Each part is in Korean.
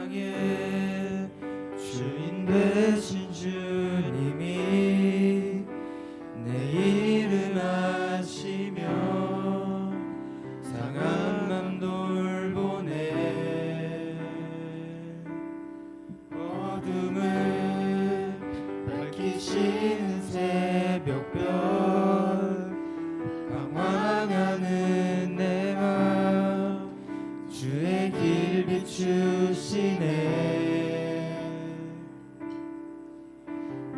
나의 주인 되신 주님이 내 이름 아시며 상한 맘 돌보네. 어둠을 밝히시는 새벽별 방황하는 내 맘 주의 길 비추시네.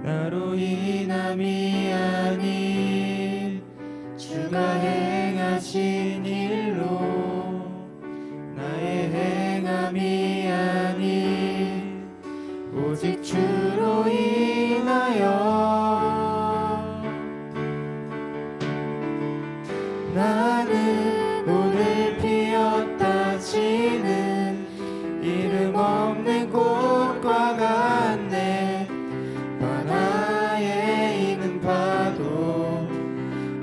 나로 인함이 아닌 주가 행하신 일로 나의 행함이 아닌 오직 주로 인하여 나는 오늘 피었다 지는 이름 없는 꽃과 같네. 바다에 있는 파도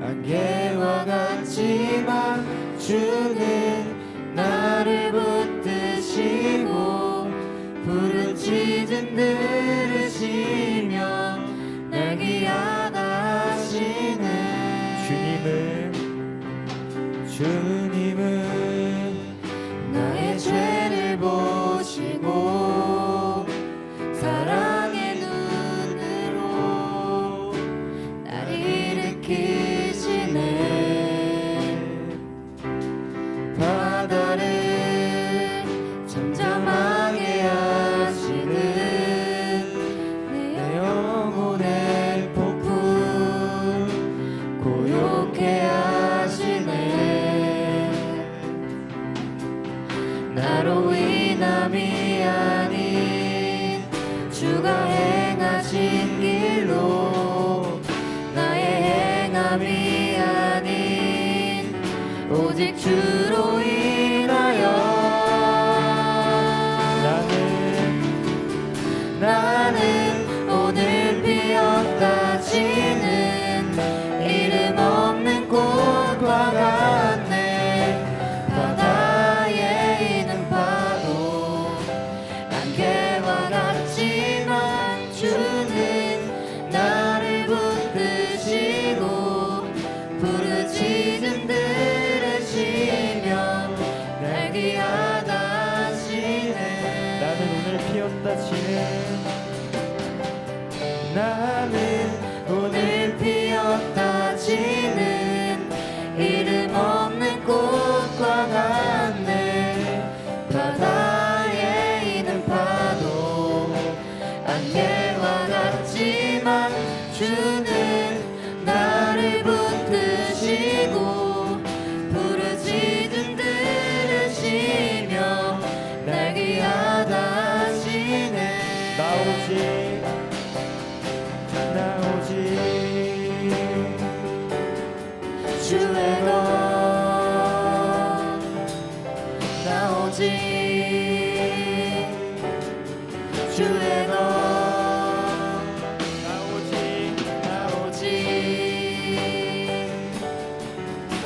안개와 같지만 주는 나를 붙드시고 푸른 시즌 들으시며 날 귀하다 하시네. 주님은 나의 죄를 보시고 사랑의 눈으로 날 일으키시네. 바다를 잠잠하게 하시는 내 영혼의 폭풍 고요케 하시네. 나로 인함이 아닌 주가 행하신 길로 나의 행함이 아닌 오직 주로 인하여 나는 오늘 피었다 지는 이름 없는 꽃과 같네. 바다에 있는 파도 안개와 같지만 주는 나를 붙드시고 푸른 시즌 들으시며 날 귀하다 하시네. 나는 오늘 피었다 지는 이름 없는 꽃과 같네. 바다에 있는 파도 안개와 같지만 주는 나를 붙드시고 푸른 시즌 들으시며 날 귀하다 하시네. 나 오직 주의 것, 나 오직 주의 것, 나 오직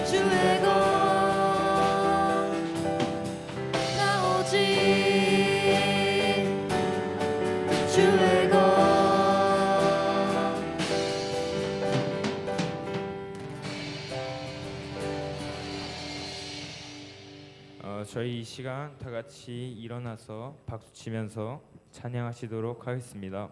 주의 것, 나 오직 주의 것. 저희 이 시간 다 같이 일어나서 박수 치면서 찬양하시도록 하겠습니다.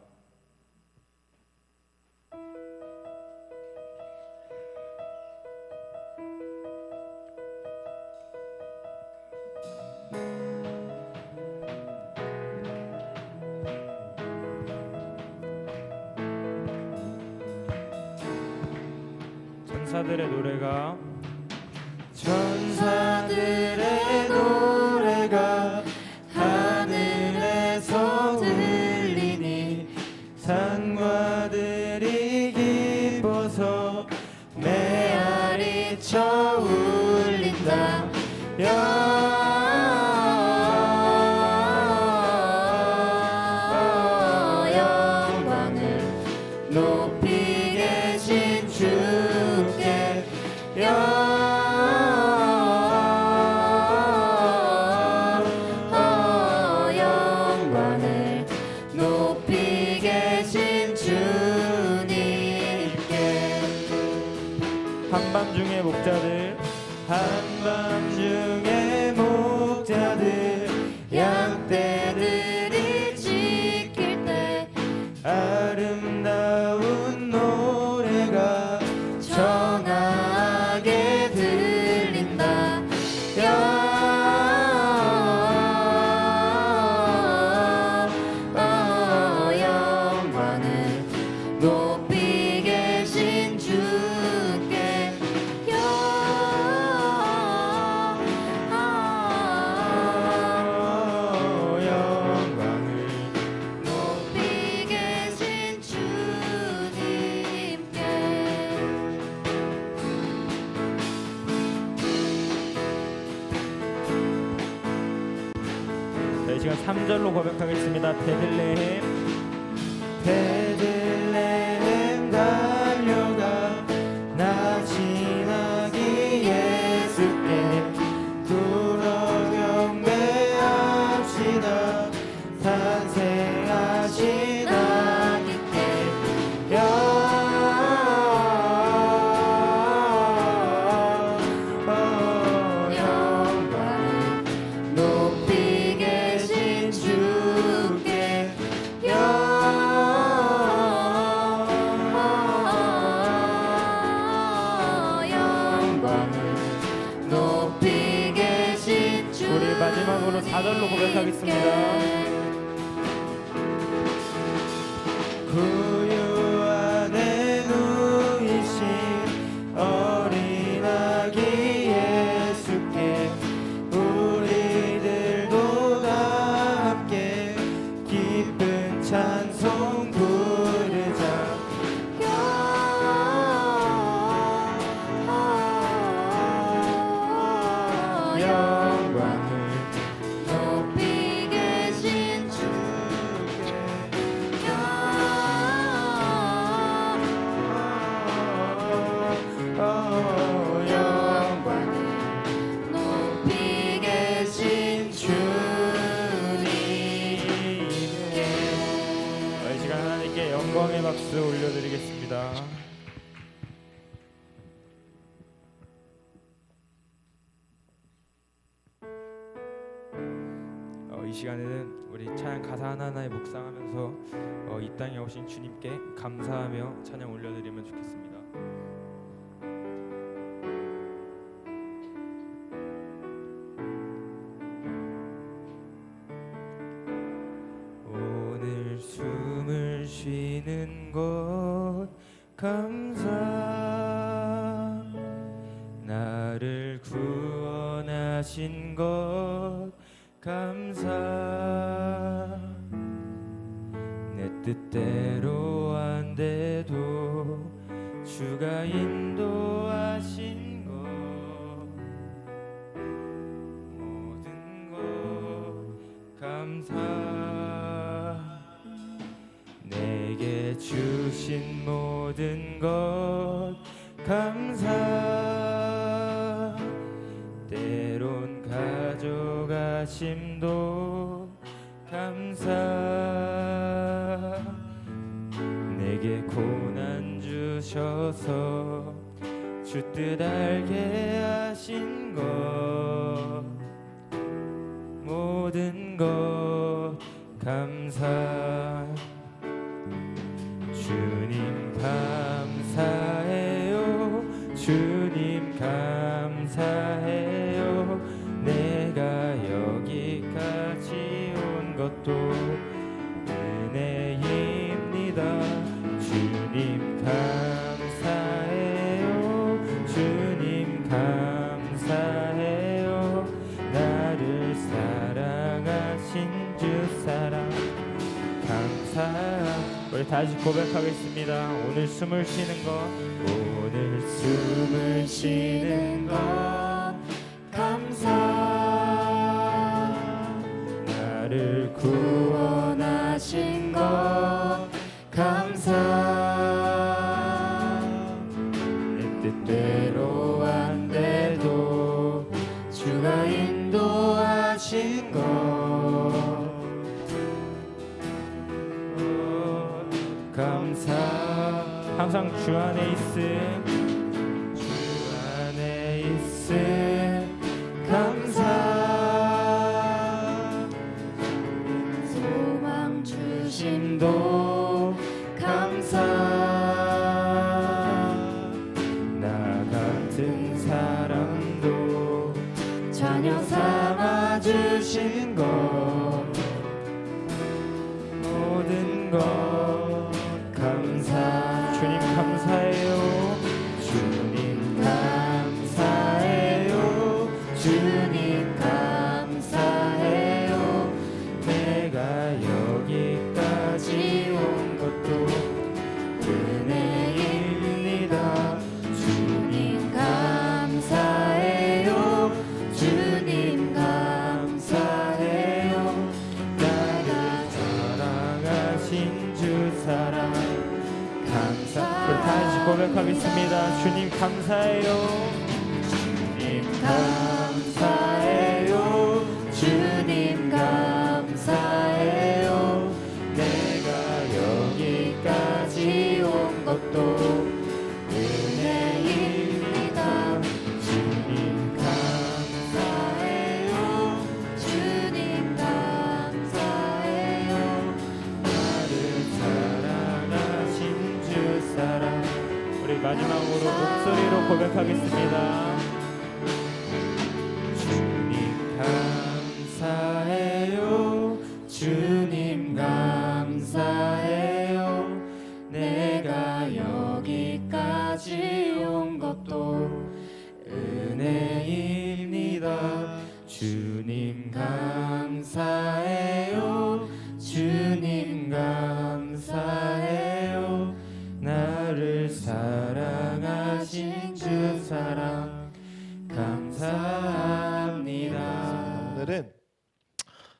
천사들의 노래가 하늘에서 들리니 산과들이 기뻐서 메아리 쳐 울린다. 영광을 높이 계신 주께 영광을 이 시간 3절로 고백하겠습니다. 베들레헴 달려가 나시나기 예수께 두러 경배합시다. 탄생하신 아기께 영광을 높이 계신 주께 영광을 높이 계신 주. 우리 마지막으로 4절로 고백하겠습니다. 구유 안에 누이신 어린 아기 예수께 우리들도 다 함께 기쁜 찬송 부르자. 영광을 높이 계신 주께 영광을 높이 계신 주님께. 이 시간 하나님께 영광의 박수 올려드리겠습니다. 이 시간에는 우리 찬양 가사 하나하나에 묵상하면서 이 땅에 오신 주님께 감사하며 찬양 올려드리면 좋겠습니다. 오늘 숨을 쉬는 것 감사, 나를 구원하신 것 감사, 내 뜻대로 안 돼도 주가 인도하신 것, 모든 것 감사, 내게 주신 모든 것 감사, 때론 가져가심도 감사, 내게 고난 주셔서 주 뜻 알게 하신 것, 모든 것 감사. 주님 감사해요, 주님 감사해요, 내가 여기까지 온 것도 은혜입니다. 주님 감사해요, 주님 감사해요, 나를 사랑하신 주 사랑 감사. 우리 다시 고백하겠습니다. 오늘 숨을 쉬는 것, 오늘 숨을 쉬는 것 감사, 나를 구원하신 것 감사, 내 뜻대로 안 돼도 주가 인도하신 것 감사. 항상 주 안에 있음, 주 안에 있음 감사, 소망 주심도 감사, 나 같은 사람도 자녀 삼아 주신 것, 모든 것 감사. 주님 감사해요, 주님 감사해요, 고백하겠습니다. 주님 감사해요. 주님 감사해요. 주님 감사해요. 내가 여기까지 온 것도 은혜입니다. 주님 감사해요. 주님 감사해요. 나를 사랑하신 주 사랑. 우리 마지막으로 목소리로 고백하겠습니다. 주님 감사해요. 주님 감사해요. 내가 여기까지 온 것도 은혜입니다. 주님 감사해요. 주님 감사해요. 나를 사랑하신 주 사랑 감사합니다. 오늘은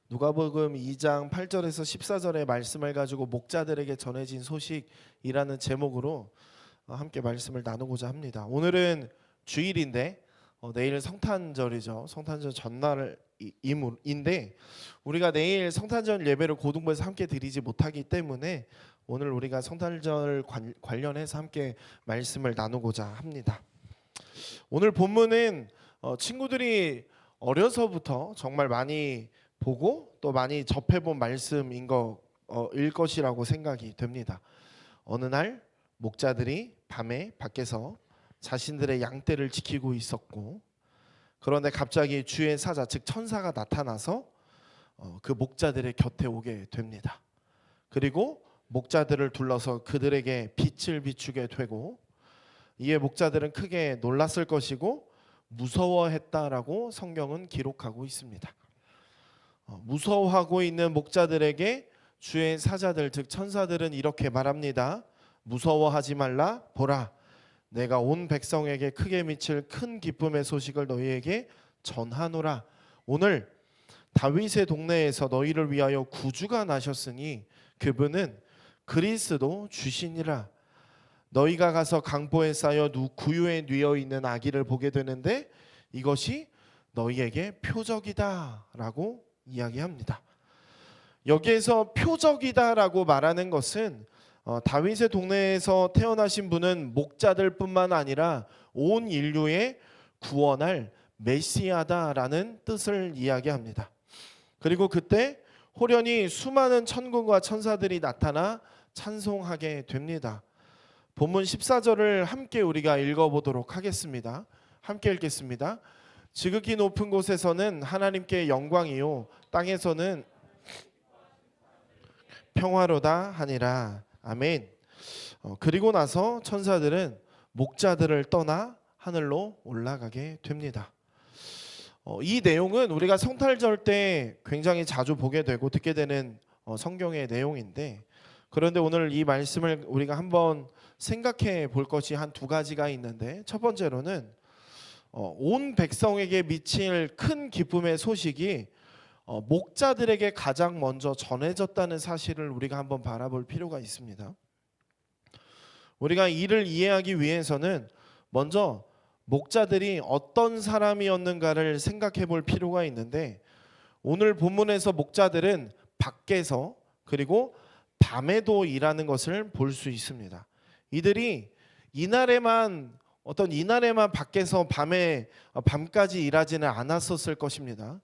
누가복음 2장 8절에서 14절의 말씀을 가지고 목자들에게 전해진 소식이라는 제목으로 함께 말씀을 나누고자 합니다. 오늘은 주일인데 내일 성탄절이죠. 성탄절 전날인데 우리가 내일 성탄절 예배를 고등부에서 함께 드리지 못하기 때문에 오늘 우리가 성탄절 관련해서 함께 말씀을 나누고자 합니다. 오늘 본문은 친구들이 어려서부터 정말 많이 보고 또 많이 접해본 말씀인 일 것이라고 생각이 됩니다. 어느 날 목자들이 밤에 밖에서 자신들의 양떼를 지키고 있었고, 그런데 갑자기 주의 사자 즉 천사가 나타나서 그 목자들의 곁에 오게 됩니다. 그리고 목자들을 둘러서 그들에게 빛을 비추게 되고, 이에 목자들은 크게 놀랐을 것이고 무서워했다라고 성경은 기록하고 있습니다. 무서워하고 있는 목자들에게 주의 사자들 즉 천사들은 이렇게 말합니다. 무서워하지 말라. 보라, 내가 온 백성에게 크게 미칠 큰 기쁨의 소식을 너희에게 전하노라. 오늘 다윗의 동네에서 너희를 위하여 구주가 나셨으니 그분은 그리스도 주시니라. 너희가 가서 강보에 쌓여 구유에 뉘어 있는 아기를 보게 되는데 이것이 너희에게 표적이다 라고 이야기합니다. 여기에서 표적이다라고 말하는 것은 다윗의 동네에서 태어나신 분은 목자들뿐만 아니라 온 인류의 구원할 메시아다라는 뜻을 이야기합니다. 그리고 그때 호련히 수많은 천군과 천사들이 나타나 찬송하게 됩니다. 본문 14절을 함께 우리가 읽어보도록 하겠습니다. 함께 읽겠습니다. 지극히 높은 곳에서는 하나님께 영광이요 땅에서는 평화로다 하니라. 아멘. 그리고 나서 천사들은 목자들을 떠나 하늘로 올라가게 됩니다. 이 내용은 우리가 성탄절 때 굉장히 자주 보게 되고 듣게 되는 성경의 내용인데, 그런데 오늘 이 말씀을 우리가 한번 생각해 볼 것이 한 두 가지가 있는데, 첫 번째로는 온 백성에게 미칠 큰 기쁨의 소식이 목자들에게 가장 먼저 전해졌다는 사실을 우리가 한번 바라볼 필요가 있습니다. 우리가 이를 이해하기 위해서는 먼저 목자들이 어떤 사람이었는가를 생각해 볼 필요가 있는데, 오늘 본문에서 목자들은 밖에서 그리고 밤에도 일하는 것을 볼 수 있습니다. 이들이 이날에만 밖에서 밤까지 일하지는 않았었을 것입니다.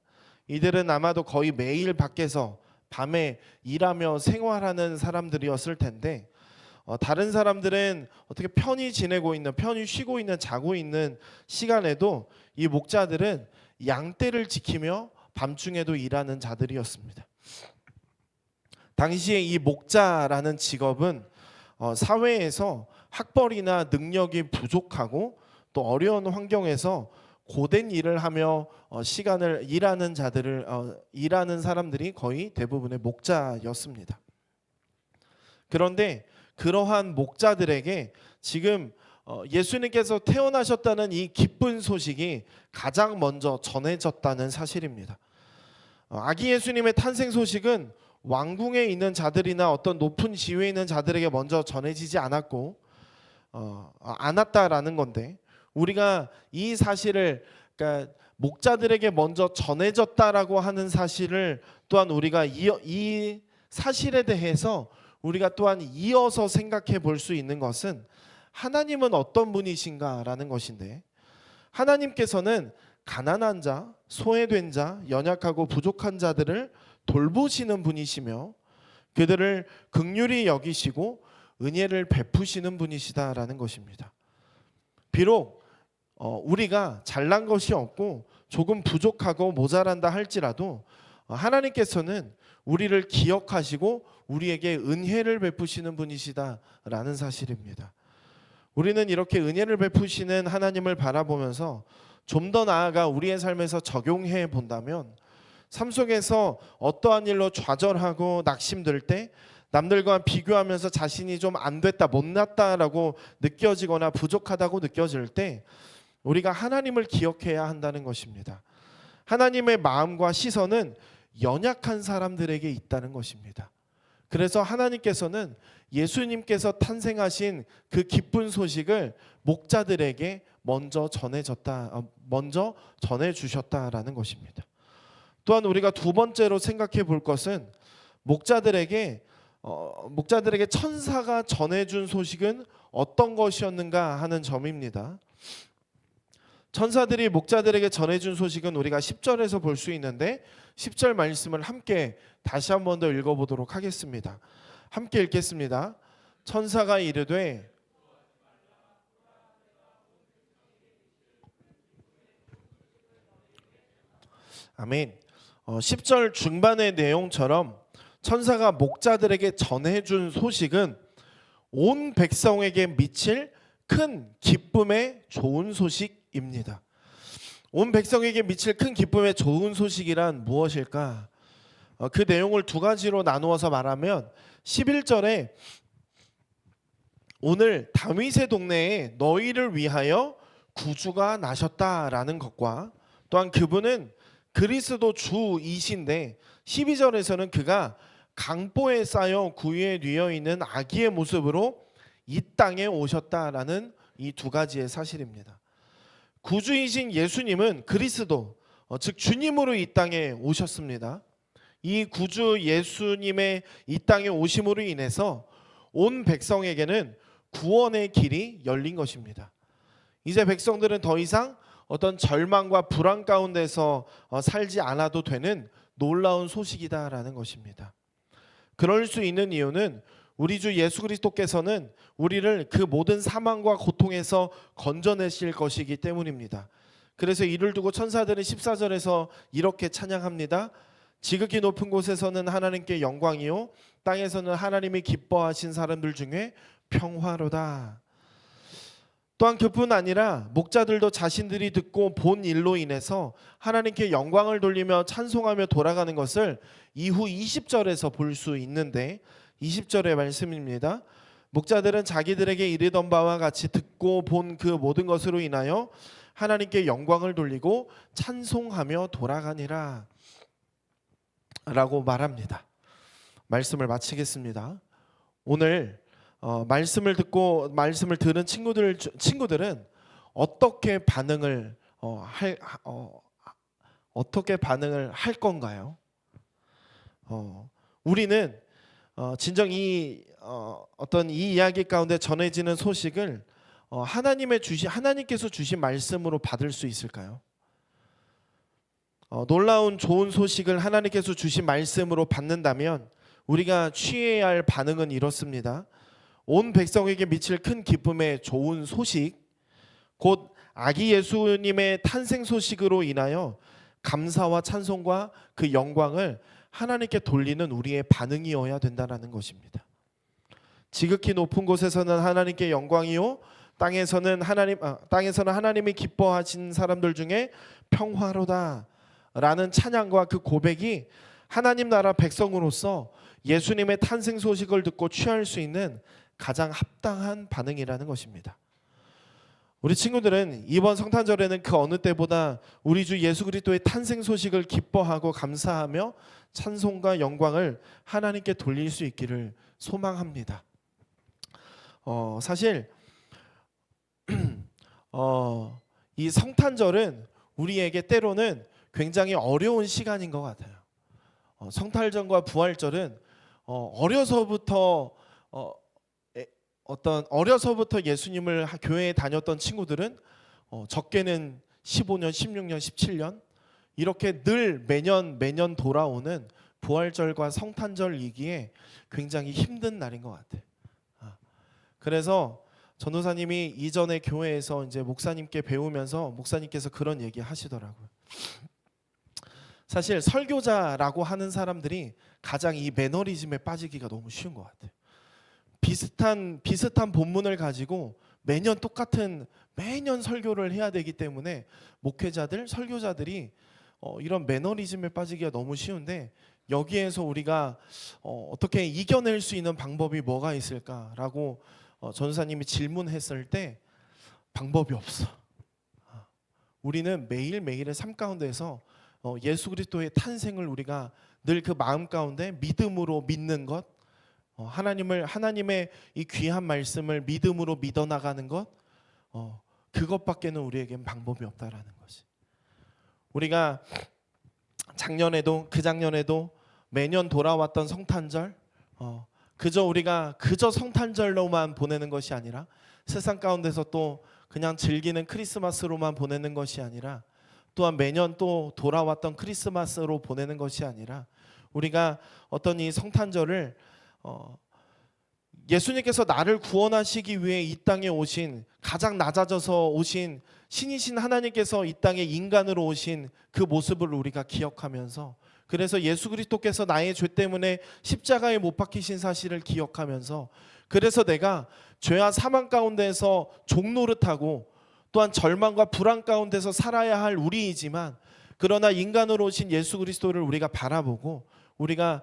이들은 아마도 거의 매일 밖에서 밤에 일하며 생활하는 사람들이었을 텐데, 다른 사람들은 어떻게 편히 지내고 있는, 편히 쉬고 있는, 자고 있는 시간에도 이 목자들은 양떼를 지키며 밤중에도 일하는 자들이었습니다. 당시에 이 목자라는 직업은 사회에서 학벌이나 능력이 부족하고 또 어려운 환경에서 고된 일을 하며 시간을 일하는 사람들이 거의 대부분의 목자였습니다. 그런데 그러한 목자들에게 지금 예수님께서 태어나셨다는 이 기쁜 소식이 가장 먼저 전해졌다는 사실입니다. 아기 예수님의 탄생 소식은 왕궁에 있는 자들이나 어떤 높은 지위에 있는 자들에게 먼저 전해지지 않았고, 않았다라는 건데, 우리가 이 사실을, 그러니까 목자들에게 먼저 전해졌다라고 하는 사실을 또한 우리가 이 사실에 대해서 우리가 또한 이어서 생각해 볼 수 있는 것은 하나님은 어떤 분이신가라는 것인데, 하나님께서는 가난한 자, 소외된 자, 연약하고 부족한 자들을 돌보시는 분이시며 그들을 긍휼히 여기시고 은혜를 베푸시는 분이시다라는 것입니다. 비록 우리가 잘난 것이 없고 조금 부족하고 모자란다 할지라도 하나님께서는 우리를 기억하시고 우리에게 은혜를 베푸시는 분이시다라는 사실입니다. 우리는 이렇게 은혜를 베푸시는 하나님을 바라보면서 좀 더 나아가 우리의 삶에서 적용해 본다면, 삶 속에서 어떠한 일로 좌절하고 낙심될 때, 남들과 비교하면서 자신이 좀 안 됐다, 못났다라고 느껴지거나 부족하다고 느껴질 때 우리가 하나님을 기억해야 한다는 것입니다. 하나님의 마음과 시선은 연약한 사람들에게 있다는 것입니다. 그래서 하나님께서는 예수님께서 탄생하신 그 기쁜 소식을 목자들에게 먼저 전해주셨다라는 것입니다. 또한 우리가 두 번째로 생각해 볼 것은 목자들에게 천사가 전해준 소식은 어떤 것이었는가 하는 점입니다. 천사들이 목자들에게 전해준 소식은 우리가 10절에서 볼 수 있는데, 10절 말씀을 함께 다시 한 번 더 읽어보도록 하겠습니다. 함께 읽겠습니다. 천사가 이르되 아멘. 10절 중반의 내용처럼 천사가 목자들에게 전해준 소식은 온 백성에게 미칠 큰 기쁨의 좋은 소식입니다. 온 백성에게 미칠 큰 기쁨의 좋은 소식이란 무엇일까? 그 내용을 두 가지로 나누어서 말하면, 11절에 오늘 다윗의 동네에 너희를 위하여 구주가 나셨다라는 것과, 또한 그분은 그리스도 주이신데 12절에서는 그가 강보에 쌓여 구유에 뉘어 있는 아기의 모습으로 이 땅에 오셨다라는 이 두 가지의 사실입니다. 구주이신 예수님은 그리스도, 즉 주님으로 이 땅에 오셨습니다. 이 구주 예수님의 이 땅에 오심으로 인해서 온 백성에게는 구원의 길이 열린 것입니다. 이제 백성들은 더 이상 어떤 절망과 불안 가운데서 살지 않아도 되는 놀라운 소식이다라는 것입니다. 그럴 수 있는 이유는 우리 주 예수 그리스도께서는 우리를 그 모든 사망과 고통에서 건져내실 것이기 때문입니다. 그래서 이를 두고 천사들은 14절에서 이렇게 찬양합니다. 지극히 높은 곳에서는 하나님께 영광이요, 땅에서는 하나님이 기뻐하신 사람들 중에 평화로다. 또한 그뿐 아니라 목자들도 자신들이 듣고 본 일로 인해서 하나님께 영광을 돌리며 찬송하며 돌아가는 것을 이후 20절에서 볼 수 있는데, 20절의 말씀입니다. 목자들은 자기들에게 이르던 바와 같이 듣고 본 그 모든 것으로 인하여 하나님께 영광을 돌리고 찬송하며 돌아가니라 라고 말합니다. 말씀을 마치겠습니다. 오늘 말씀을 듣고 말씀을 들은 친구들은 어떻게 반응을 할 건가요? 우리는 진정 이 이야기 가운데 전해지는 소식을 하나님께서 주신 말씀으로 받을 수 있을까요? 놀라운 좋은 소식을 하나님께서 주신 말씀으로 받는다면 우리가 취해야 할 반응은 이렇습니다. 온 백성에게 미칠 큰 기쁨의 좋은 소식, 곧 아기 예수님의 탄생 소식으로 인하여 감사와 찬송과 그 영광을 하나님께 돌리는 우리의 반응이어야 된다는 것입니다. 지극히 높은 곳에서는 하나님께 영광이요, 땅에서는 하나님이 기뻐하신 사람들 중에 평화로다 라는 찬양과 그 고백이 하나님 나라 백성으로서 예수님의 탄생 소식을 듣고 취할 수 있는 가장 합당한 반응이라는 것입니다. 우리 친구들은 이번 성탄절에는 그 어느 때보다 우리 주 예수 그리스도의 탄생 소식을 기뻐하고 감사하며 찬송과 영광을 하나님께 돌릴 수 있기를 소망합니다. 사실 이 성탄절은 우리에게 때로는 굉장히 어려운 시간인 것 같아요. 성탄절과 부활절은 어려서부터 예수님을 교회에 다녔던 친구들은 적게는 15년, 16년, 17년 이렇게 늘 매년 돌아오는 부활절과 성탄절이기에 굉장히 힘든 날인 것 같아요. 그래서 전도사님이 이전에 교회에서 이제 목사님께 배우면서 목사님께서 그런 얘기 하시더라고요. 사실 설교자라고 하는 사람들이 가장 이 매너리즘에 빠지기가 너무 쉬운 것 같아요. 비슷한 본문을 가지고 매년 설교를 해야 되기 때문에 목회자들, 설교자들이 이런 매너리즘에 빠지기가 너무 쉬운데, 여기에서 우리가 어떻게 이겨낼 수 있는 방법이 뭐가 있을까라고 전사님이 질문했을 때 방법이 없어. 우리는 매일매일의 삶 가운데서 예수 그리스도의 탄생을 우리가 늘 그 마음 가운데 믿음으로 믿는 것, 하나님의 이 귀한 말씀을 믿음으로 믿어 나가는 것, 그것밖에는 우리에겐 방법이 없다라는 것이. 우리가 그작년에도 매년 돌아왔던 성탄절, 우리가 성탄절로만 보내는 것이 아니라 세상 가운데서 또 그냥 즐기는 크리스마스로만 보내는 것이 아니라, 또한 매년 또 돌아왔던 크리스마스로 보내는 것이 아니라, 우리가 어떤 이 성탄절을 예수님께서 나를 구원하시기 위해 이 땅에 오신, 가장 낮아져서 오신 신이신 하나님께서 이 땅에 인간으로 오신 그 모습을 우리가 기억하면서, 그래서 예수 그리스도께서 나의 죄 때문에 십자가에 못 박히신 사실을 기억하면서, 그래서 내가 죄와 사망 가운데서 종노릇하고 또한 절망과 불안 가운데서 살아야 할 우리이지만, 그러나 인간으로 오신 예수 그리스도를 우리가 바라보고, 우리가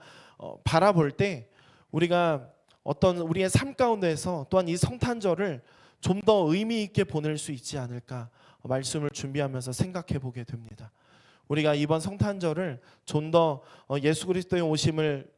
바라볼 때 우리가 어떤 우리의 삶 가운데서 또한 이 성탄절을 좀 더 의미 있게 보낼 수 있지 않을까 말씀을 준비하면서 생각해 보게 됩니다. 우리가 이번 성탄절을 좀 더 예수 그리스도의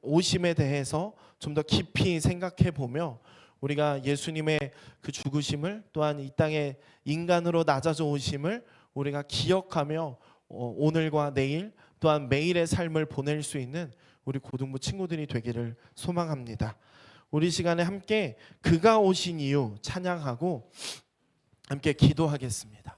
오심에 대해서 좀 더 깊이 생각해 보며, 우리가 예수님의 그 죽으심을, 또한 이 땅에 인간으로 낮아져 오심을 우리가 기억하며 오늘과 내일 또한 매일의 삶을 보낼 수 있는 우리 고등부 친구들이 되기를 소망합니다. 우리 시간에 함께 그가 오신 이유 찬양하고 함께 기도하겠습니다.